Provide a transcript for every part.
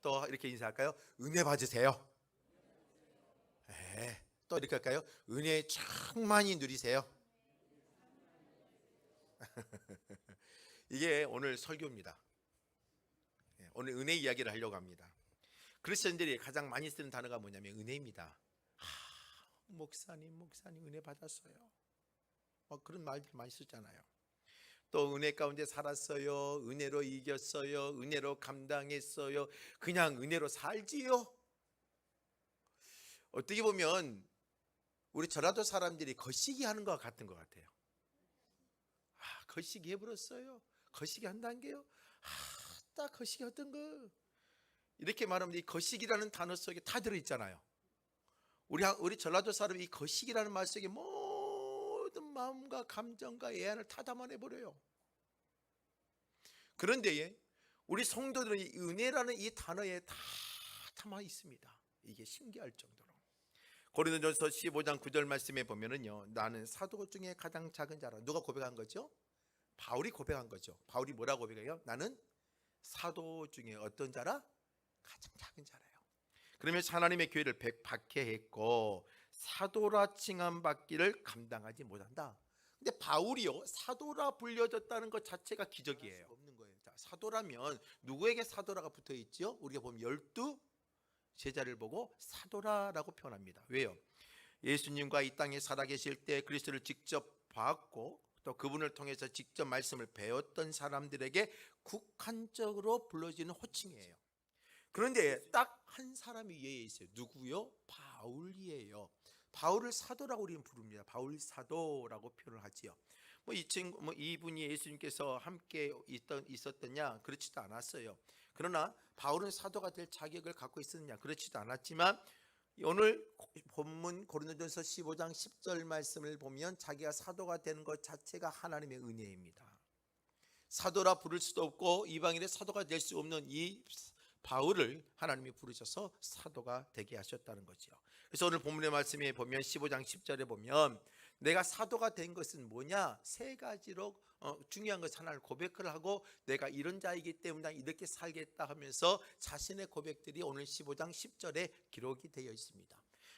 또 이렇게 인사할까요? 은혜 받으세요. 네. 또 이렇게 할까요? 은혜 충만히 누리세요. 이게 오늘 설교입니다. 오늘 은혜 이야기를 하려고 합니다. 그리스도인들이 가장 많이 쓰는 단어가 뭐냐면 은혜입니다. 목사님 은혜 받았어요. 그런 말들 많이 쓰잖아요. 또 은혜 가운데 살았어요. 은혜로 이겼어요. 은혜로 감당했어요. 그냥 은혜로 살지요. 어떻게 보면 우리 전라도 사람들이 거시기 하는 것 같은 것 같아요. 거시기 해버렸어요. 거시기 한다는 게요. 딱 거시기 어떤 거 이렇게 말하면 이 거시기라는 단어 속에 다 들어있잖아요. 우리 전라도 사람이 이 거시기라는 말 속에 모든 마음과 감정과 애안을 다 담아내버려요. 그런데 우리 성도들은 이 은혜라는 이 단어에 다 담아 있습니다. 이게 신기할 정도로. 고린도전서 15장 9절 말씀에 보면은요, 나는 사도 중에 가장 작은 자라. 누가 고백한 거죠? 바울이 고백한 거죠. 바울이 뭐라고 고백해요? 나는 사도 중에 어떤 자라? 가장 작은 자라요. 그러면서 하나님의 교회를 박해했고 사도라 칭함 받기를 감당하지 못한다. 근데 바울이요, 사도라 불려졌다는 것 자체가 기적이에요. 없는 거예요. 자, 사도라면 누구에게 사도라가 붙어 있죠? 우리가 보면 12 제자를 보고 사도라라고 표현합니다. 왜요? 예수님과 이 땅에 살아계실 때 그리스도를 직접 봤고 또 그분을 통해서 직접 말씀을 배웠던 사람들에게 국한적으로 불러지는 호칭이에요. 그런데 딱 한 사람이 예에 있어요. 누구요? 바울이에요. 바울을 사도라고 우리는 부릅니다. 바울 사도라고 표현을 하지요. 이분이 예수님께서 함께 있었더냐? 그렇지도 않았어요. 그러나 바울은 사도가 될 자격을 갖고 있었느냐? 그렇지도 않았지만 오늘 본문 고린도전서 15장 10절 말씀을 보면 자기가 사도가 되는 것 자체가 하나님의 은혜입니다. 사도라 부를 수도 없고 이방인의 사도가 될 수 없는 이 바울을 하나님이 부르셔서 사도가 되게 하셨다는 거죠. 그래서 오늘 본문의 말씀에 보면 15장 10절에 보면 내가 사도가 된 것은 뭐냐? 세 가지로 중요한 것 하나를 고백을 하고 내가 이런 자이기 때문에 이렇게 살겠다 하면서 자신의 고백들이 오늘 15장 10절에 기록이 되어 있습니다.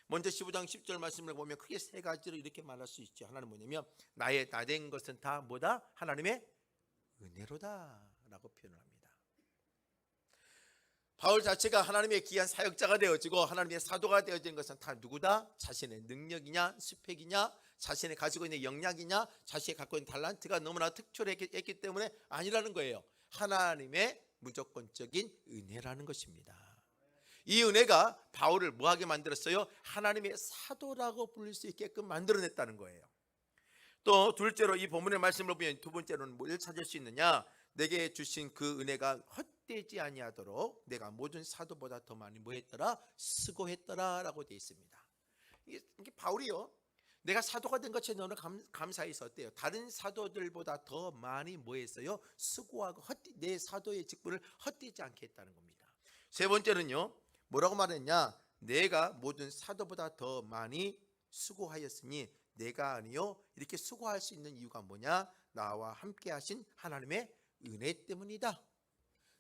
먼저 15장 10절 말씀을 보면 크게 세 가지로 이렇게 말할 수 있죠. 하나는 뭐냐면 나 된 것은 다 뭐다? 하나님의 은혜로다 라고 표현을 합니다. 바울 자체가 하나님의 귀한 사역자가 되어지고 하나님의 사도가 되어진 것은 다 누구다? 자신의 능력이냐 스펙이냐 자신이 가지고 있는 역량이냐 자신이 갖고 있는 탤런트가 너무나 특출했기 때문에 아니라는 거예요. 하나님의 무조건적인 은혜라는 것입니다. 이 은혜가 바울을 뭐하게 만들었어요? 하나님의 사도라고 부를 수 있게끔 만들어냈다는 거예요. 또 둘째로 이 본문의 말씀을 보면 두 번째로는 뭘 찾을 수 있느냐? 내게 주신 그 은혜가 헛되지 아니하도록 내가 모든 사도보다 더 많이 뭐했더라? 수고했더라 라고 되어 있습니다. 이게 바울이요, 내가 사도가 된 것에 너는 감사해서 어때요? 다른 사도들보다 더 많이 뭐했어요? 수고하고 내 사도의 직분을 헛되지 않게 했다는 겁니다. 세 번째는요, 뭐라고 말했냐? 내가 모든 사도보다 더 많이 수고하였으니 내가 아니요, 이렇게 수고할 수 있는 이유가 뭐냐? 나와 함께 하신 하나님의 은혜 때문이다.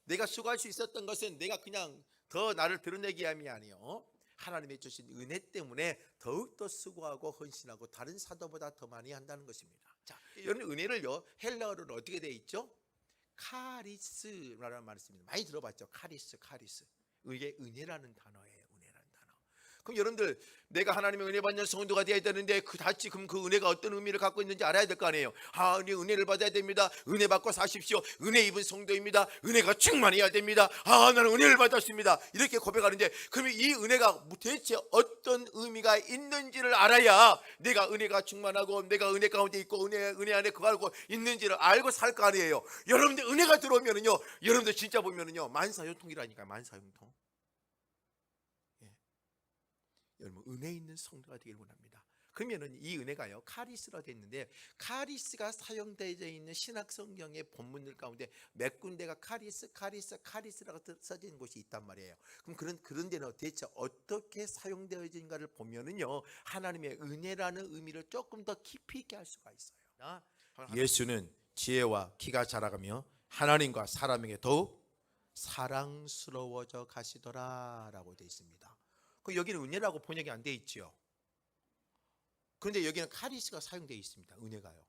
내가 수고할 수 있었던 것은 내가 그냥 더 나를 드러내기 위함이 아니요, 하나님의 주신 은혜 때문에 더욱더 수고하고 헌신하고 다른 사도보다 더 많이 한다는 것입니다. 자, 이런 은혜를요, 헬라어로는 어떻게 되어 있죠? 카리스라는 말이 있습니다. 많이 들어봤죠? 카리스. 이게 은혜라는 단어예요. 그럼 여러분들, 내가 하나님의 은혜 받는 성도가 되어야 되는데 그럼 그 은혜가 어떤 의미를 갖고 있는지 알아야 될 거 아니에요. 은혜를 받아야 됩니다. 은혜 받고 사십시오. 은혜 입은 성도입니다. 은혜가 충만해야 됩니다. 나는 은혜를 받았습니다. 이렇게 고백하는데, 그러면 이 은혜가 대체 어떤 의미가 있는지를 알아야 내가 은혜가 충만하고 내가 은혜 가운데 있고 은혜 안에 거하고 있는지를 알고 살 거 아니에요. 여러분들 은혜가 들어오면은요, 여러분들 진짜 보면은요, 만사형통이라니까요. 만사형통. 여러분, 은혜 있는 성도가 되기를 원합니다. 그러면은 이 은혜가요, 카리스라 되어 있는데, 카리스가 사용되어 있는 신약 성경의 본문들 가운데 몇 군데가 카리스라고 써진 곳이 있단 말이에요. 그럼 그런 데는 대체 어떻게 사용되어진가를 보면은요, 하나님의 은혜라는 의미를 조금 더 깊이 있게 할 수가 있어요. 예수는 지혜와 키가 자라가며 하나님과 사람에게 더욱 사랑스러워져 가시더라라고 되어 있습니다. 여기는 은혜라고 번역이 안 되어 있지요. 그런데 여기는 카리스가 사용되어 있습니다. 은혜가요.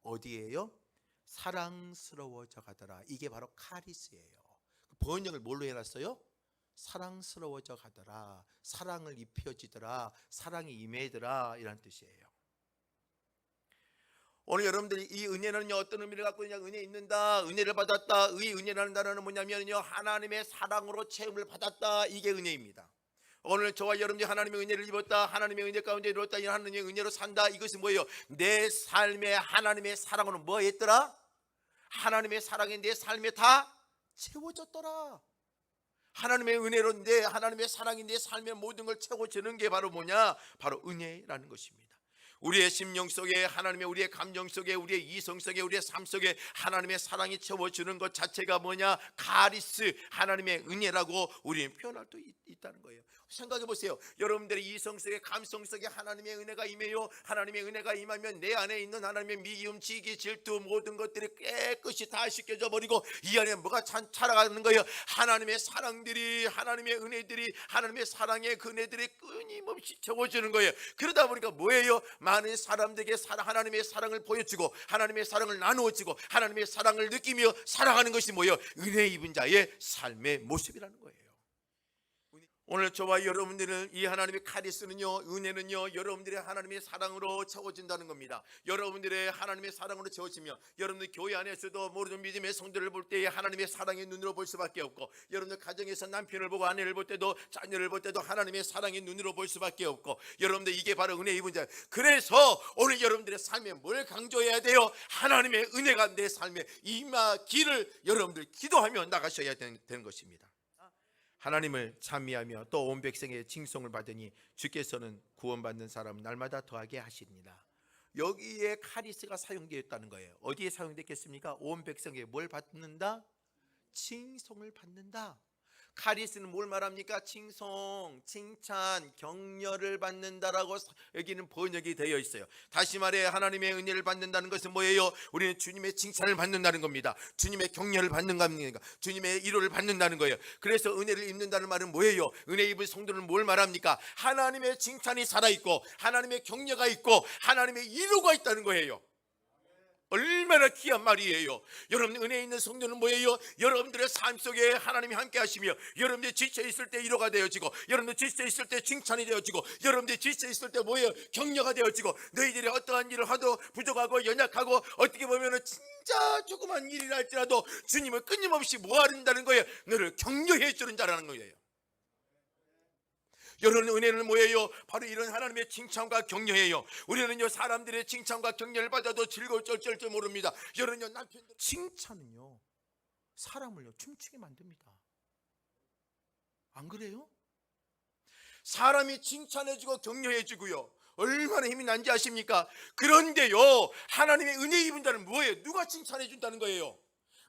어디에요? 사랑스러워져 가더라. 이게 바로 카리스예요. 번역을 뭘로 해놨어요? 사랑스러워져 가더라, 사랑을 입혀지더라, 사랑이 임해더라, 이란 뜻이에요. 오늘 여러분들이 이 은혜는 어떤 의미를 갖고 있냐? 은혜 있는다, 은혜를 받았다. 이 은혜라는 단어는 뭐냐면요, 하나님의 사랑으로 체험을 받았다. 이게 은혜입니다. 오늘 저와 여러분들이 하나님의 은혜를 입었다, 하나님의 은혜 가운데 이뤘다, 이 하나님의 은혜로 산다. 이것이 뭐예요? 내 삶에 하나님의 사랑으로 뭐 했더라? 하나님의 사랑이 내 삶에 다 채워졌더라. 하나님의 은혜로 하나님의 사랑이 내 삶의 모든 걸 채워주는 게 바로 뭐냐? 바로 은혜라는 것입니다. 우리의 심령 속에 하나님의, 우리의 감정 속에, 우리의 이성 속에, 우리의 삶 속에 하나님의 사랑이 채워주는 것 자체가 뭐냐? 카리스, 하나님의 은혜라고 우리는 표현할 수 있다는 거예요. 생각해 보세요. 여러분들의 이성 속에, 감성 속에 하나님의 은혜가 임해요. 하나님의 은혜가 임하면 내 안에 있는 하나님의 미움, 시기, 질투 모든 것들이 깨끗이 다 씻겨져 버리고 이 안에 뭐가 자라가는 거예요? 하나님의 사랑들이, 하나님의 은혜들이, 하나님의 사랑의 그 은혜들이 끊임없이 채워주는 거예요. 그러다 보니까 뭐예요? 많은 사람들에게 하나님의 사랑을 보여주고 하나님의 사랑을 나누어주고 하나님의 사랑을 느끼며 살아가는 것이 뭐예요? 은혜 입은 자의 삶의 모습이라는 거예요. 오늘 저와 여러분들은 이 하나님의 카리스는요, 은혜는요, 여러분들의 하나님의 사랑으로 채워진다는 겁니다. 여러분들의 하나님의 사랑으로 채워지며 여러분들 교회 안에서도 모든 믿음의 성도를 볼 때에 하나님의 사랑의 눈으로 볼 수밖에 없고, 여러분들 가정에서 남편을 보고 아내를 볼 때도, 자녀를 볼 때도 하나님의 사랑의 눈으로 볼 수밖에 없고, 여러분들 이게 바로 은혜 입은 자. 그래서 오늘 여러분들의 삶에 뭘 강조해야 돼요? 하나님의 은혜가 내 삶에 임하기를 여러분들 기도하며 나가셔야 되는 것입니다. 하나님을 찬미하며 또 온 백성의 칭송을 받으니 주께서는 구원받는 사람 날마다 더하게 하시리라. 여기에 카리스가 사용되었다는 거예요. 어디에 사용됐겠습니까? 온 백성에 뭘 받는다? 칭송을 받는다. 카리스는 뭘 말합니까? 칭송, 칭찬, 격려를 받는다라고 여기는 번역이 되어 있어요. 다시 말해 하나님의 은혜를 받는다는 것은 뭐예요? 우리는 주님의 칭찬을 받는다는 겁니다. 주님의 격려를 받는 겁니다. 주님의 위로를 받는다는 거예요. 그래서 은혜를 입는다는 말은 뭐예요? 은혜 입은 성도는 뭘 말합니까? 하나님의 칭찬이 살아있고 하나님의 격려가 있고 하나님의 위로가 있다는 거예요. 얼마나 귀한 말이에요. 여러분, 은혜 있는 성도는 뭐예요? 여러분들의 삶 속에 하나님이 함께 하시며 여러분들이 지쳐 있을 때 위로가 되어지고, 여러분들 지쳐 있을 때 칭찬이 되어지고, 여러분들이 지쳐 있을 때 뭐예요? 격려가 되어지고, 너희들이 어떠한 일을 하도 부족하고 연약하고 어떻게 보면은 진짜 조그만 일이라 할지라도 주님은 끊임없이 모아낸다는 거예요. 너를 격려해 주는 자라는 거예요. 여러분, 은혜는 뭐예요? 바로 이런 하나님의 칭찬과 격려예요. 우리는요, 사람들의 칭찬과 격려를 받아도 즐거울 줄 모릅니다. 여러분요, 남편들 칭찬은요, 사람을요 춤추게 만듭니다. 안 그래요? 사람이 칭찬해주고 격려해주고요, 얼마나 힘이 난지 아십니까? 그런데요, 하나님의 은혜 입은 자는 뭐예요? 누가 칭찬해준다는 거예요?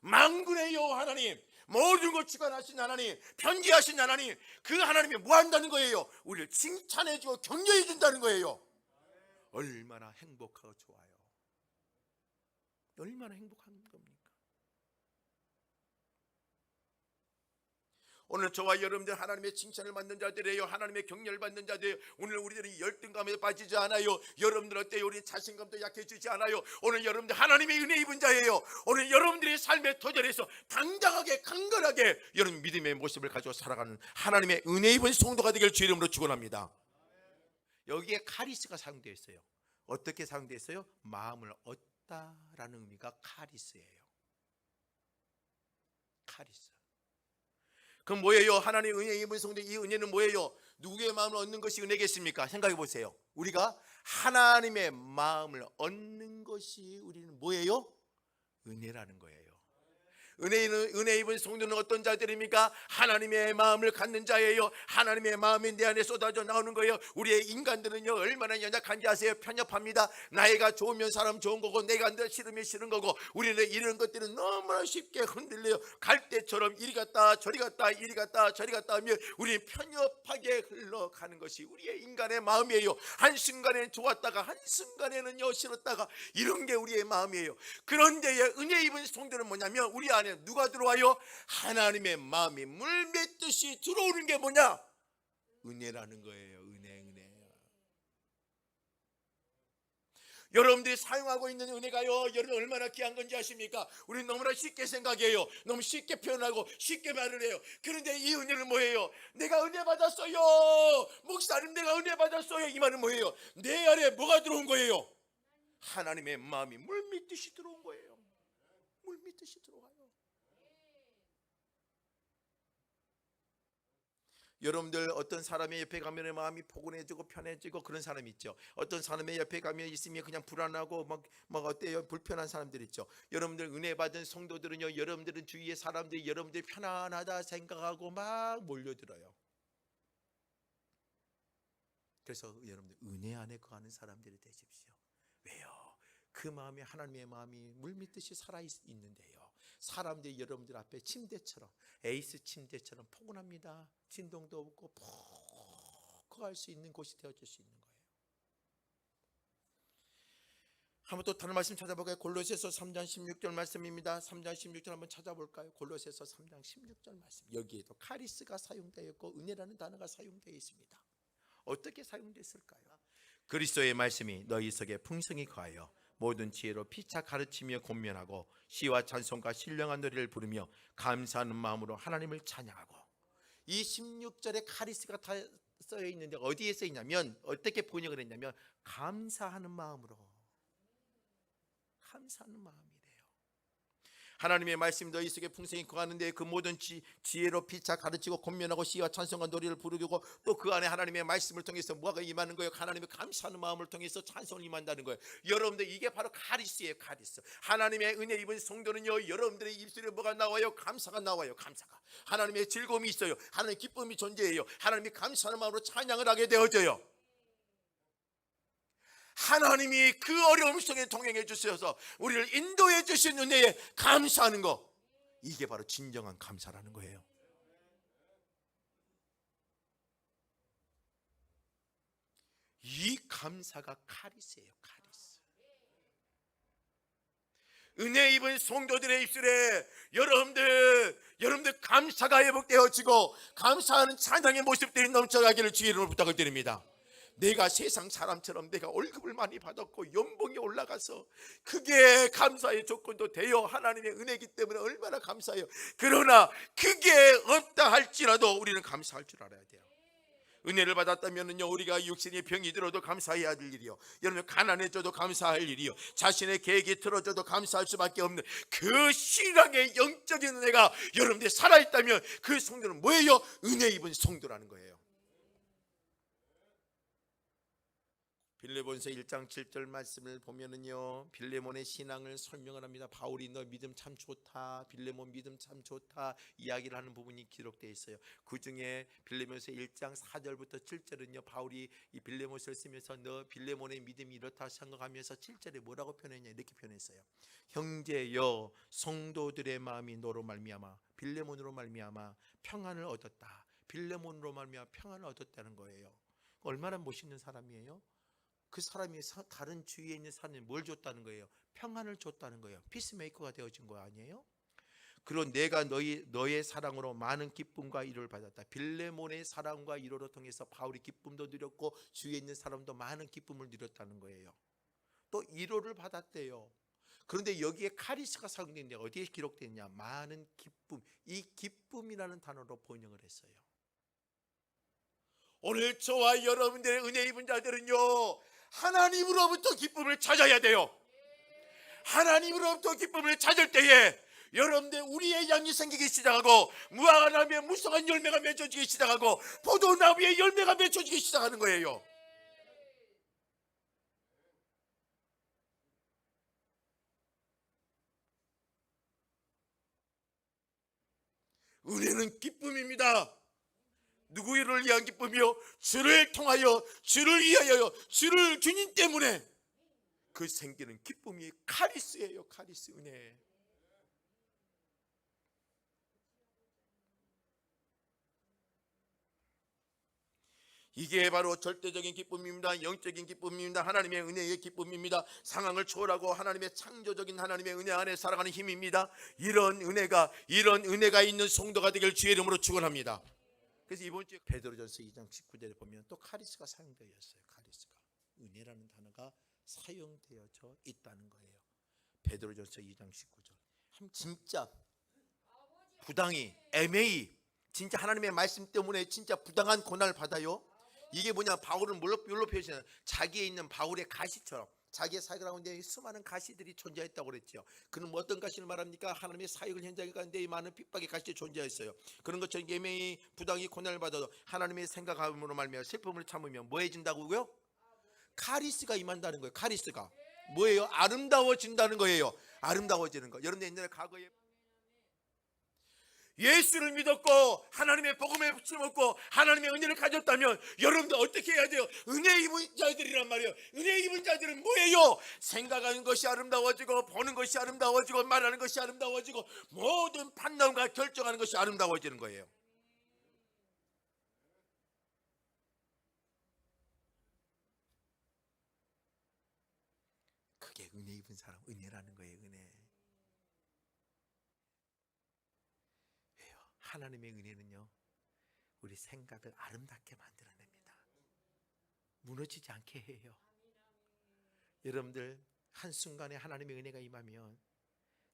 만군의 여호와 하나님, 모든 것 주관하신 하나님, 편지하신 하나님, 그 하나님이 뭐 한다는 거예요? 우리를 칭찬해주고 격려해준다는 거예요. 얼마나 행복하고 좋아요. 얼마나 행복한 겁니까? 오늘 저와 여러분들 하나님의 칭찬을 받는 자들이에요. 하나님의 격려를 받는 자들이에요. 오늘 우리들이 열등감에 빠지지 않아요. 여러분들 어때요? 우리 자신감도 약해지지 않아요. 오늘 여러분들 하나님의 은혜 입은 자예요. 오늘 여러분들의 삶의 도전에서 당당하게 강건하게 여러분 믿음의 모습을 가지고 살아가는 하나님의 은혜 입은 성도가 되길 주 이름으로 축원합니다. 여기에 카리스가 사용되어 있어요. 어떻게 사용되어 있어요? 마음을 얻다라는 의미가 카리스예요. 카리스. 그럼 뭐예요? 하나님의 은혜 입은 성도, 이 은혜는 뭐예요? 누구의 마음을 얻는 것이 은혜겠습니까? 생각해 보세요. 우리가 하나님의 마음을 얻는 것이 우리는 뭐예요? 은혜라는 거예요. 은혜 입은 성도는 어떤 자들입니까? 하나님의 마음을 갖는 자예요. 하나님의 마음이 내 안에 쏟아져 나오는 거예요. 우리의 인간들은요, 얼마나 연약한지 아세요? 편협합니다. 나이가 좋으면 사람 좋은 거고, 내가 싫으면 싫은 거고, 우리는 이런 것들은 너무나 쉽게 흔들려요. 갈대처럼 이리 갔다 저리 갔다 이리 갔다 저리 갔다 하면 우리는 편협하게 흘러가는 것이 우리의 인간의 마음이에요. 한순간에 좋았다가 한순간에는요 싫었다가, 이런 게 우리의 마음이에요. 그런데 은혜 입은 성도는 뭐냐면 우리 안에 안에 누가 들어와요? 하나님의 마음이 물 맺듯이 들어오는 게 뭐냐? 은혜라는 거예요. 은혜. 여러분들이 사용하고 있는 은혜가요, 여러분 얼마나 귀한 건지 아십니까? 우리는 너무나 쉽게 생각해요. 너무 쉽게 표현하고 쉽게 말을 해요. 그런데 이 은혜는 뭐예요? 내가 은혜 받았어요, 목사님 내가 은혜 받았어요, 이 말은 뭐예요? 내 안에 뭐가 들어온 거예요? 하나님의 마음이 물 믿듯이 들어온 거예요. 물 믿듯이 들어와요. 여러분들 어떤 사람의 옆에 가면 마음이 포근해지고 편해지고 그런 사람이 있죠. 어떤 사람의 옆에 가면 있으면 그냥 불안하고 막 어때요? 불편한 사람들 있죠. 여러분들 은혜 받은 성도들은요, 여러분들은 주위의 사람들이 여러분들이 편안하다 생각하고 막 몰려들어요. 그래서 여러분들 은혜 안에 거하는 사람들이 되십시오. 왜요? 그 마음이 하나님의 마음이 물밀듯이 살아있는데요, 사람들이 여러분들 앞에 침대처럼, 에이스 침대처럼 포근합니다. 진동도 없고 푹 갈 수 있는 곳이 되어질 수 있는 거예요. 한번 또 다른 말씀 찾아볼까요? 골로새서 3장 16절 말씀입니다. 3장 16절 한번 찾아볼까요? 골로새서 3장 16절 말씀. 여기에도 카리스가 사용되어 있고 은혜라는 단어가 사용되어 있습니다. 어떻게 사용됐을까요? 그리스도의 말씀이 너희 속에 풍성히 거하여 모든 지혜로 피차 가르치며 권면하고 시와 찬송과 신령한 노래를 부르며 감사하는 마음으로 하나님을 찬양하고. 이 16절에 카리스가 다 쓰여 있는데 어디에 쓰여 있냐면, 어떻게 번역을 했냐면 감사하는 마음으로. 감사하는 마음이래요. 하나님의 말씀이 너희 속에 풍성히 거하는데 그 모든 지혜로 피차 가르치고 권면하고 시와 찬송과 노래를 부르고, 또 그 안에 하나님의 말씀을 통해서 뭐가 임하는 거예요? 하나님의 감사하는 마음을 통해서 찬송을 임한다는 거예요. 여러분들 이게 바로 카리스예요. 카리스. 하나님의 은혜 입은 성도는요, 여러분들의 입술에 뭐가 나와요? 감사가 나와요. 감사가. 하나님의 즐거움이 있어요. 하나님의 기쁨이 존재해요. 하나님이 감사하는 마음으로 찬양을 하게 되어져요. 하나님이 그 어려움 속에 동행해 주셔서 우리를 인도해 주신 은혜에 감사하는 거, 이게 바로 진정한 감사라는 거예요. 이 감사가 카리스예요. 카리스. 은혜 입은 성도들의 입술에 여러분들 감사가 회복되어지고 감사하는 찬양의 모습들이 넘쳐가기를 주의 이름으로 부탁을 드립니다. 내가 세상 사람처럼 내가 월급을 많이 받았고 연봉이 올라가서 그게 감사의 조건도 되어 하나님의 은혜이기 때문에 얼마나 감사해요. 그러나 그게 없다 할지라도 우리는 감사할 줄 알아야 돼요. 은혜를 받았다면요, 우리가 육신이 병이 들어도 감사해야 할 일이요, 여러분 가난해져도 감사할 일이요, 자신의 계획이 틀어져도 감사할 수밖에 없는 그 신앙의 영적인 은혜가 여러분들이 살아있다면 그 성도는 뭐예요? 은혜 입은 성도라는 거예요. 빌레몬서 1장 7절 말씀을 보면은요, 빌레몬의 신앙을 설명을 합니다. 바울이 너 믿음 참 좋다, 빌레몬 믿음 참 좋다 이야기를 하는 부분이 기록되어 있어요. 그 중에 빌레몬서 1장 4절부터 7절은요, 바울이 이 빌레몬서를 쓰면서 너 빌레몬의 믿음이 이렇다 생각하면서 7절에 뭐라고 표현했냐, 이렇게 표현했어요. 형제여, 성도들의 마음이 너로 말미암아, 빌레몬으로 말미암아 평안을 얻었다. 빌레몬으로 말미암아 평안을 얻었다는 거예요. 얼마나 멋있는 사람이에요. 그 사람이 다른 주위에 있는 사람이 뭘 줬다는 거예요? 평안을 줬다는 거예요. 피스메이커가 되어진 거 아니에요? 그리고 내가 너의 사랑으로 많은 기쁨과 위로를 받았다. 빌레몬의 사랑과 위로를 통해서 바울이 기쁨도 누렸고 주위에 있는 사람도 많은 기쁨을 누렸다는 거예요. 또 위로를 받았대요. 그런데 여기에 카리스가 사용되는데 어디에 기록되느냐? 많은 기쁨. 이 기쁨이라는 단어로 번역을 했어요. 오늘 저와 여러분들의 은혜 입은 자들은요, 하나님으로부터 기쁨을 찾아야 돼요. 하나님으로부터 기쁨을 찾을 때에 여러분들 우리의 양이 생기기 시작하고, 무화과나무에 무성한 열매가 맺어지기 시작하고, 포도나무에 열매가 맺어지기 시작하는 거예요. 은혜는 기쁨입니다. 누구를 위한 기쁨이요? 주를 통하여, 주를 위하여, 주를 주님 때문에 그 생기는 기쁨이 카리스예요. 카리스, 은혜. 이게 바로 절대적인 기쁨입니다. 영적인 기쁨입니다. 하나님의 은혜의 기쁨입니다. 상황을 초월하고 하나님의 창조적인 하나님의 은혜 안에 살아가는 힘입니다. 이런 은혜가 있는 성도가 되길 주의 이름으로 축원합니다. 그래서 이번 주에 베드로전서 2장 19절에 보면 또 카리스가 사용되어 있어요. 카리스가, 은혜라는 단어가 사용되어져 있다는 거예요. 베드로전서 2장 19절. 진짜 부당히, 애매히, 진짜 하나님의 말씀 때문에 진짜 부당한 고난을 받아요. 이게 뭐냐, 바울은 뭘로 표시하냐, 자기에 있는 바울의 가시처럼 자기의 사역 가운데 수많은 가시들이 존재했다고 그랬죠. 그는 뭐 어떤 가시를 말합니까? 하나님의 사역을 현장 가운데 많은 핍박의 가시들이 존재했어요. 그런 것처럼 예매히 부당히 고난을 받아도 하나님의 생각함으로 말미암아 슬픔을 참으면 뭐 해진다고요? 카리스가 임한다는 거예요. 카리스가 뭐예요? 아름다워진다는 거예요. 아름다워지는 거. 여러분들 옛날에 과거에 예수를 믿었고 하나님의 복음에 붙임없고 하나님의 은혜를 가졌다면 여러분들 어떻게 해야 돼요? 은혜 입은 자들이란 말이에요. 은혜 입은 자들은 뭐예요? 생각하는 것이 아름다워지고 보는 것이 아름다워지고 말하는 것이 아름다워지고 모든 판단과 결정하는 것이 아름다워지는 거예요. 그게 은혜 입은 사람, 은혜라는 거예요. 은혜. 하나님의 은혜는요, 우리 생각을 아름답게 만들어냅니다. 무너지지 않게 해요. 여러분들 한순간에 하나님의 은혜가 임하면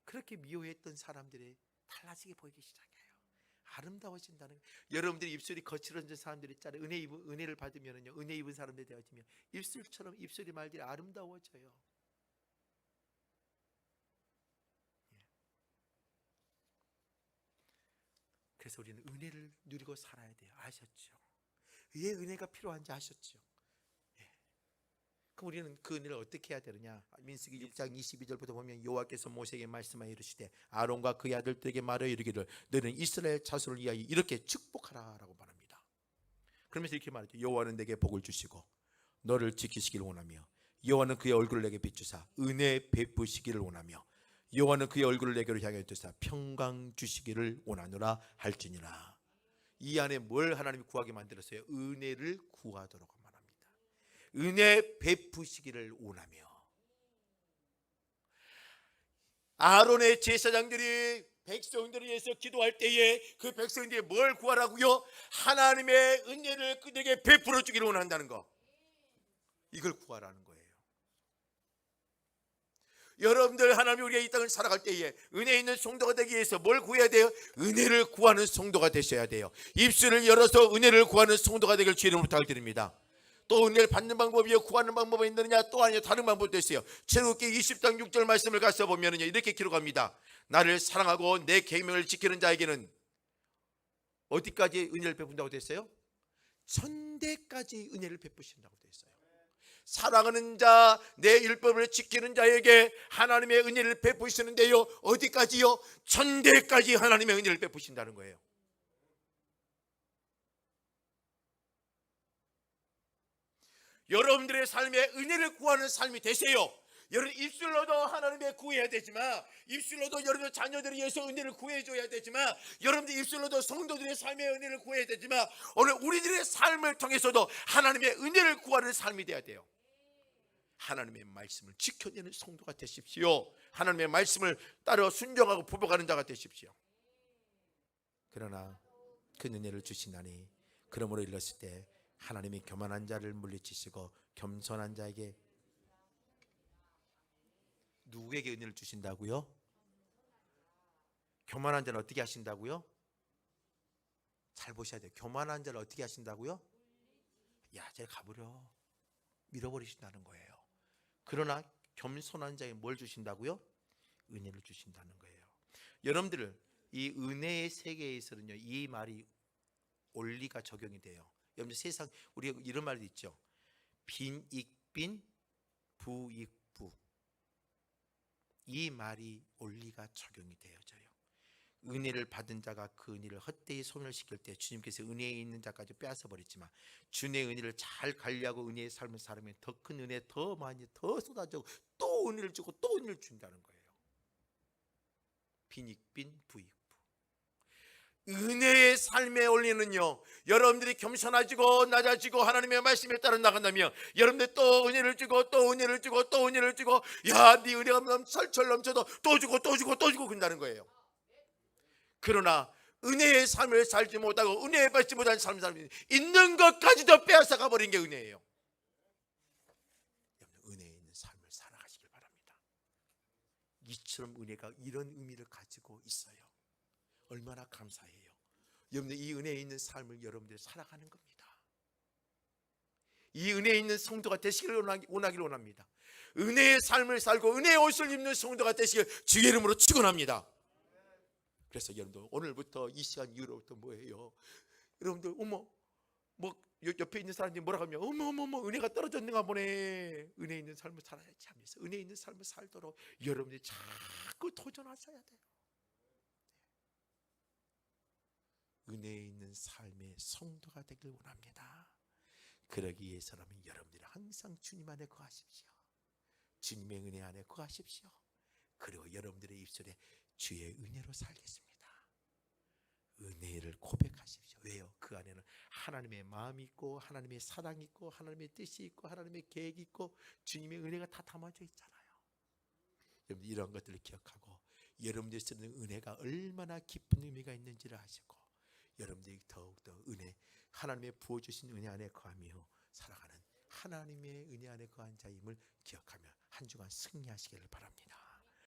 그렇게 미워했던 사람들이 달라지게 보이기 시작해요. 아름다워진다는 거예요. 여러분들이 입술이 거칠어진 사람들이 있잖아요. 은혜를 받으면요, 은혜 입은 사람들이 되어지면 입술처럼 입술이 말들이 아름다워져요. 그래서 우리는 은혜를 누리고 살아야 돼요. 아셨죠? 왜 은혜가 필요한지 아셨죠? 예. 그럼 우리는 그 은혜를 어떻게 해야 되느냐? 민수기 6장 22절부터 보면 여호와께서 모세에게 말씀하여 이르시되 아론과 그의 아들들에게 말하여 이르기를 너는 이스라엘 자손을 위하여 이렇게 축복하라라고 말합니다. 그러면서 이렇게 말하죠. 여호와는 내게 복을 주시고 너를 지키시기를 원하며 여호와는 그의 얼굴을 내게 비추사 은혜 베푸시기를 원하며 여호와는 그의 얼굴을 내게로 향하여 드사 평강 주시기를 원하노라 할지니라. 이 안에 뭘 하나님이 구하게 만들었어요? 은혜를 구하도록 말합니다. 은혜 베푸시기를 원하며. 아론의 제사장들이 백성들을 위해서 기도할 때에 그 백성들이 뭘 구하라고요? 하나님의 은혜를 그들에게 베풀어 주기를 원한다는 거. 이걸 구하라는 거예요. 여러분들 하나님이 우리가 이 땅을 살아갈 때에 은혜 있는 성도가 되기 위해서 뭘 구해야 돼요? 은혜를 구하는 성도가 되셔야 돼요. 입술을 열어서 은혜를 구하는 성도가 되길 주의 이름으로 부탁드립니다. 또 은혜를 받는 방법이요 구하는 방법이 있느냐? 또 아니요 다른 방법도 있어요. 출애굽기 20장 6절 말씀을 가서 보면 이렇게 기록합니다. 나를 사랑하고 내 계명을 지키는 자에게는 어디까지 은혜를 베푼다고 됐어요? 천대까지 은혜를 베푸신다고 됐어요. 사랑하는 자, 내 율법을 지키는 자에게 하나님의 은혜를 베푸시는데요, 어디까지요? 천대까지 하나님의 은혜를 베푸신다는 거예요. 여러분들의 삶에 은혜를 구하는 삶이 되세요. 여러분 입술로도 하나님의 구해야 되지만, 입술로도 여러분 자녀들을 위해서 은혜를 구해줘야 되지만, 여러분들 입술로도 성도들의 삶의 은혜를 구해야 되지만, 오늘 우리들의 삶을 통해서도 하나님의 은혜를 구하는 삶이 돼야 돼요. 하나님의 말씀을 지켜내는 성도가 되십시오. 하나님의 말씀을 따라 순종하고 부복하는 자가 되십시오. 그러나 그 은혜를 주시나니 그러므로 일렀을 때 하나님이 교만한 자를 물리치시고 겸손한 자에게, 누구에게 은혜를 주신다고요? 교만한 자는 어떻게 하신다고요? 잘 보셔야 돼요. 교만한 자를 어떻게 하신다고요? 야, 쟤 가버려, 밀어버리신다는 거예요. 그러나 겸손한 자에게 뭘 주신다고요? 은혜를 주신다는 거예요. 여러분들 이 은혜의 세계에서는요, 이 말이 원리가 적용이 돼요. 여러분 세상 우리가 이런 말도 있죠. 빈익빈 부익부. 이 말이 원리가 적용이 되어져요. 은혜를 받은 자가 그 은혜를 헛되이 손을 씻길 때 주님께서 은혜에 있는 자까지 빼앗아 버렸지만, 주님의 은혜를 잘 관리하고 은혜의 삶을 살면 더 큰 은혜, 더 많이 더 쏟아지고 또 은혜를 주고 또 은혜를 준다는 거예요. 빈익빈 부익부. 은혜의 삶의 원리는요, 여러분들이 겸손해지고 낮아지고 하나님의 말씀에 따라 나간다면 여러분들 또 은혜를 주고 또 은혜를 주고 또 은혜를 주고, 야, 네 은혜가 철철 넘쳐도 또 주고 또 주고 또 주고 그런다는 거예요. 그러나 은혜의 삶을 살지 못하고 은혜에 받지 못한 삶을 살면 있는 것까지도 빼앗아가 버린 게 은혜예요. 은혜에 있는 삶을 살아가시길 바랍니다. 이처럼 은혜가 이런 의미를 가지고 있어요. 얼마나 감사해요. 여러분들 이 은혜에 있는 삶을 여러분들이 살아가는 겁니다. 이 은혜에 있는 성도가 되시기를 원하기를 원합니다. 은혜의 삶을 살고 은혜의 옷을 입는 성도가 되시길 주의 이름으로 축원합니다. 그래서 여러분들 오늘부터 이 시간 이후로부터 뭐예요? 여러분들 어머 뭐 옆에 있는 사람들이 뭐라고 하면 어머 은혜가 떨어졌는가 보네. 은혜 있는 삶을 살아야지 하면서 은혜 있는 삶을 살도록 여러분들이 자꾸 도전하셔야 돼요. 은혜에 있는 삶의 성도가 되길 원합니다. 그러기 위해서라면 여러분들이 항상 주님 안에 거하십시오. 주님의 은혜 안에 거하십시오. 그리고 여러분들의 입술에 주의 은혜로 살겠습니다. 은혜를 고백하십시오. 왜요? 그 안에는 하나님의 마음이 있고 하나님의 사랑이 있고 하나님의 뜻이 있고 하나님의 계획이 있고 주님의 은혜가 다 담아져 있잖아요. 여러분 이런 것들을 기억하고 여러분들이 쓰는 은혜가 얼마나 깊은 의미가 있는지를 아시고 여러분들이 더욱더 은혜, 하나님의 부어주신 은혜 안에 거하며 살아가는 하나님의 은혜 안에 거한 자임을 기억하며 한 주간 승리하시기를 바랍니다.